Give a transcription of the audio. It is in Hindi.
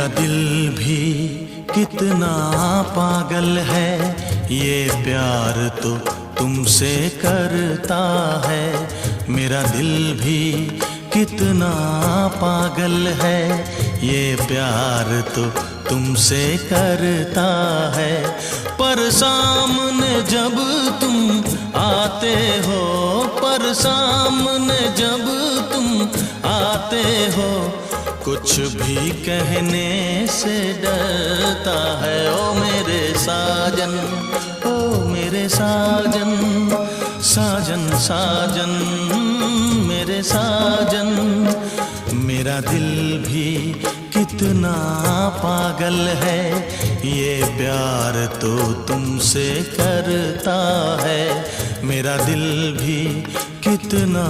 मेरा दिल भी कितना पागल है, ये प्यार तो तुमसे करता है। मेरा दिल भी कितना पागल है, ये प्यार तो तुमसे करता है। पर सामने जब तुम आते हो, पर सामने जब तुम आते हो, कुछ भी कहने से डरता है। ओ मेरे साजन, ओ मेरे साजन, साजन साजन मेरे साजन। मेरा दिल भी कितना पागल है, ये प्यार तो तुमसे करता है। मेरा दिल भी कितना